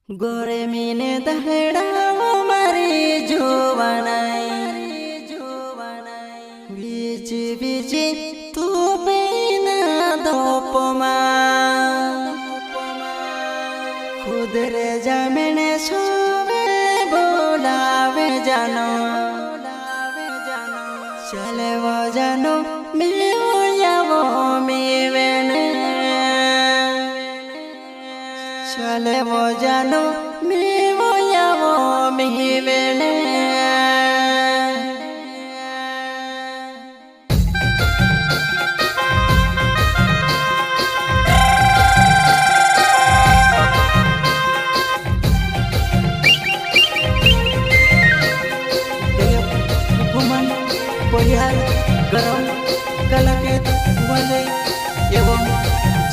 गोरे मीने दहड़ाओ मारी बीच बीच तू बिना दोपमा खुद रे जमने सोवे बोलावे जानो चले वो जानो चले वो जानो मिवेने परिहार गरम कलाकेत वाले एवं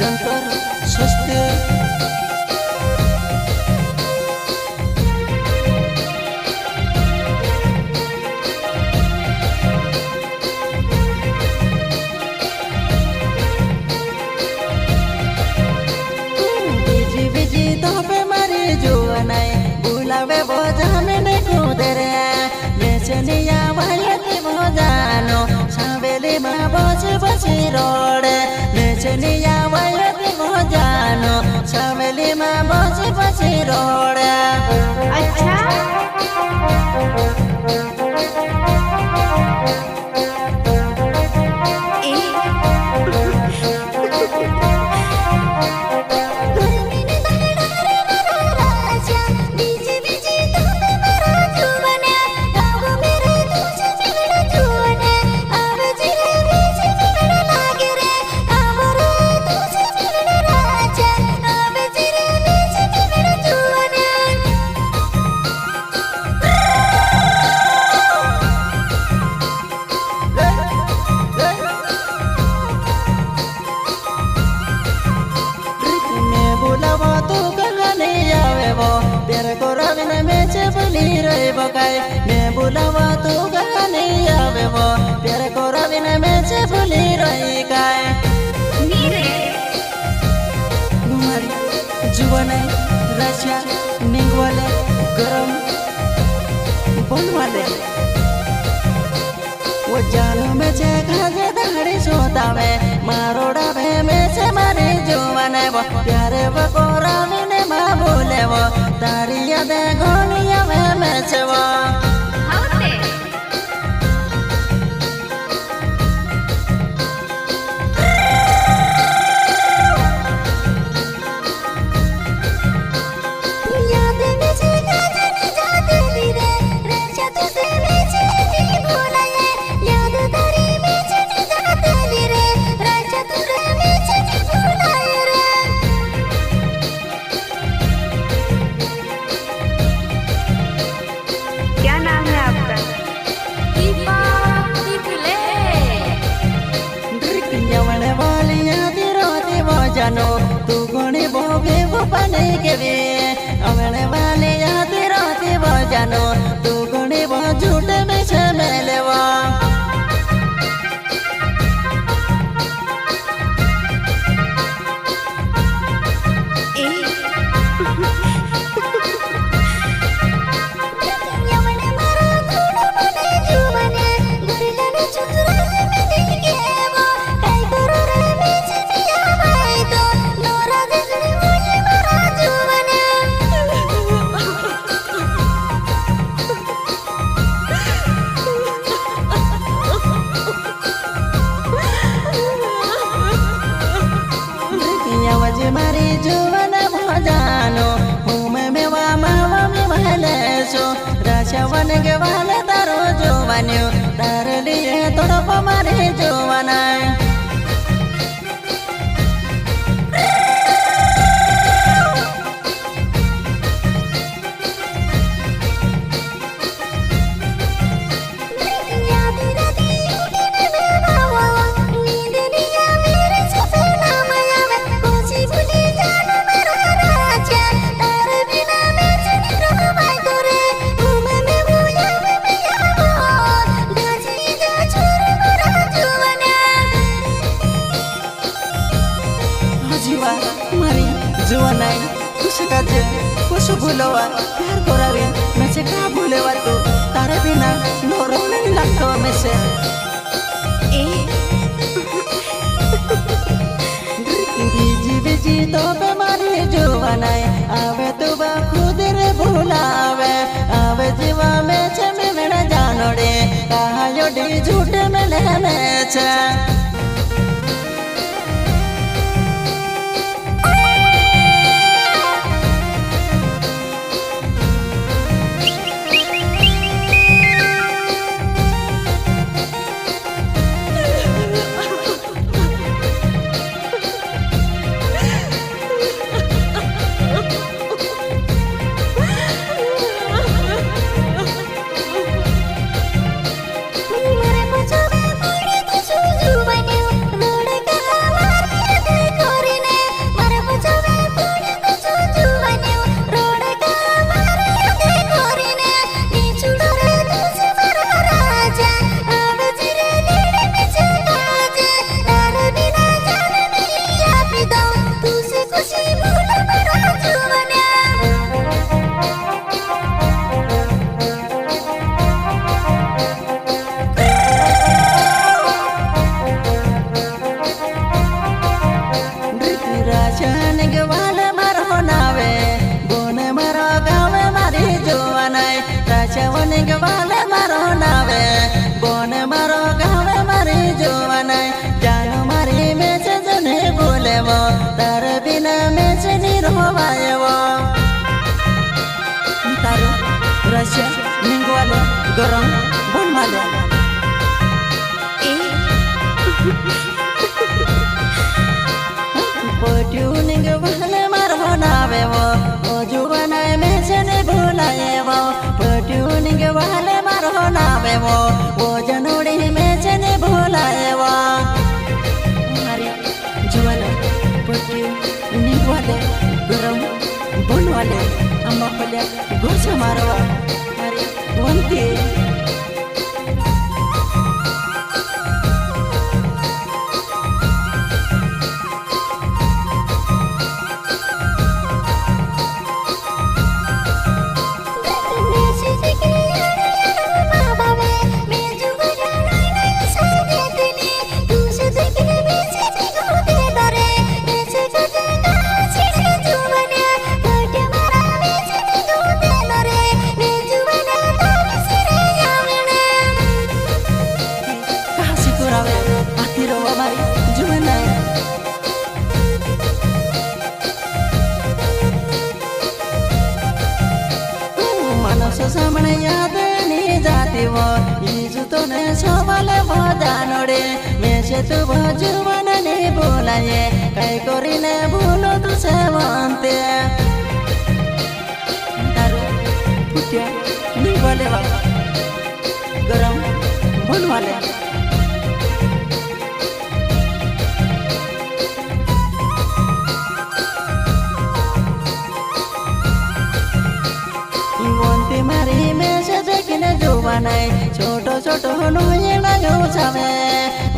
जंतर सस्ते बिजी बिजी तो पे मारी जुआ नहीं बुलावे बोझा में देखो तेरे नेचनिया वायती बोझानो सावेली माँ बचे बचे रोड़े नेचनिया वायती बोझानो सावेली माँ बचे बचे रोड़े अच्छा मैं बुलावा तो गाने आवे वो प्यारे को रवि ने मैं से भूली रही काय तुम्हारी जुबान रशिया निंग वाले गरम बोल वाले वो जानो में से खाजे दाढ़ी सोता में मारोड़ा में से मारे जुबान वो प्यारे वो को रवि ने माँ बोले वो तारिया दे गोनिया में से वो जानो तू गोणी बोगे वो पाने के वे अमने वाले याद रहते वो जानो तू गोणी वो झूठ में शमेले वो मारी जुवन भजानो हुमे में मामा में महले सो राशवन के वाले तारो जुवन्यो तार लिए तोड़ मारे जुवना भूलवा प्यार करावे मैं से का भूलेवा तू तारे बिना नोरो नहीं लगतो मैं से बीजी बीजी तो बेमारी जुवानाय आवे तू बा खुद रे भूलावे आवे जीवा में छे में जानो रे कहा योडी झूठे में लेने छे तारे बिना मैं से नहीं रहोवायेवो तारो रस्या निंगवाले गरम बनमाले पट्यू निंगवाले मारो नावेवो ओ जुवानाय मैं से नहीं भूलायेवो पट्यू निंगवाले मारो नावेवो ओ जनोड़ी मैं से नहीं भूलायेवो निवाले गरम बनवाले अम्मा पल्या गोसा मारवा अरे वंती सामने याद नहीं जाती वो इजु तो ने सोवाले भजानो रे मैं से तू भजुवन नहीं बोलाये कई कोरी ने भूलो तू से वंते तारो पुटिया नहीं बोले बाबा गरम बनवाले मारी में से देखने जुवानाय छोटो छोटो नोये ना जो सामे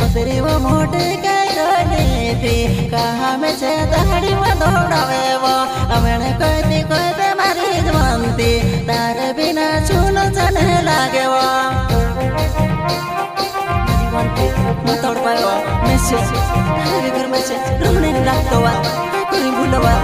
उतरी वो मोटे कई थी कहा में से दाढ़ी वो दौड़ावे वो अमने कहते मारी जवंती तारे बिना सुनो चने लागे वो मैं तोड़ पाए वो मैसेज तारे घर में से रोने लगता हुआ कोई भूलवा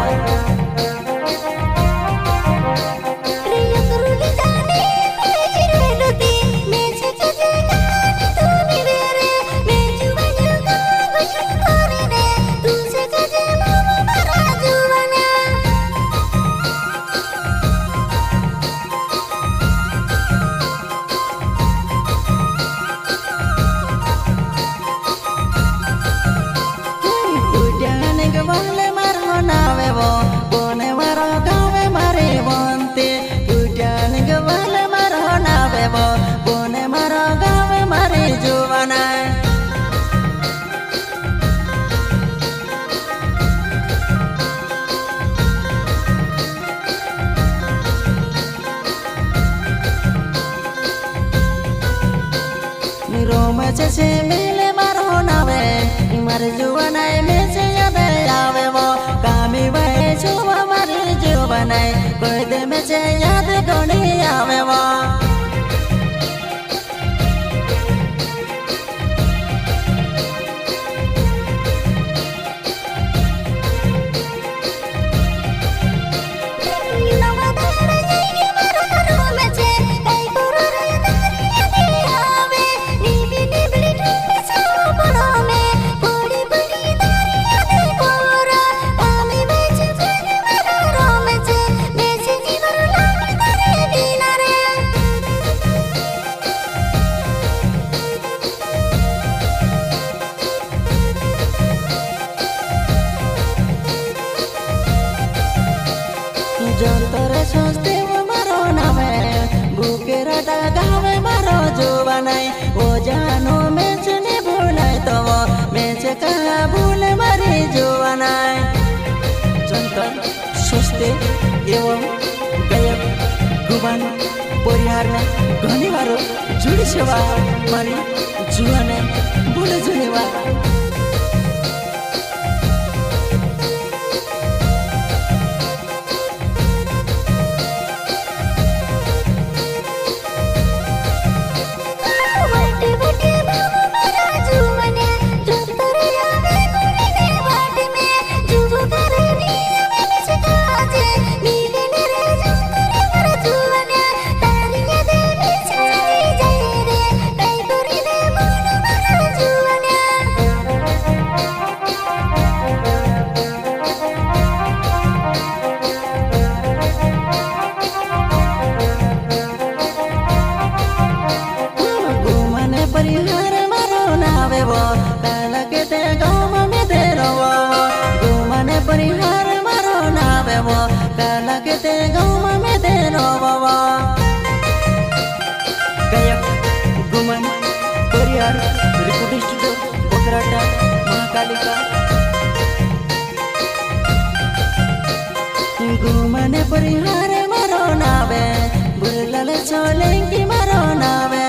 से मिले मारो नावे मर जुवनाय में से याद आवे वो कामी वे छुवा मारी जुवा જોવાને કોઈ દે મે છે યાદ ઘણી આવે વો જોતરે સોચતે મારો નામે ભૂકેરા ગાવે મારો જોવાને ઓ જાનો મેચ ને ભૂલાય તો મેચ કહા ભૂલ મારી જોવાને જોતર સોચતે એવો ગાયક ગુબાન પરિહારને ઘણી વાર જોડી સેવા મારી જોવાને ભૂલ જોવા परिहार मारो नावे वो काला के ते गाँव में दे रवो गुमाने परिहार मारो नावे वो काला के ते गाँव में दे रवो गायक गुमान परिहार रिकॉर्डिंग स्टूडियो बोकराटा महाकालिका गुमाने परिहार मारो नावे बुलल सोलंकी मारो नावे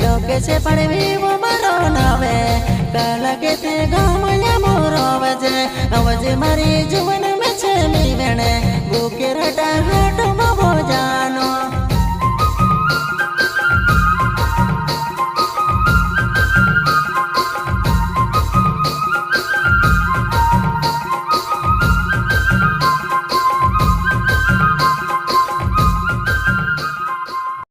लोके से पड़वी वो मारो नावे काला के ते गाँव में मोरो वजे अवजे मारी जुवन में छे मी वेणे बुके रटा हाटो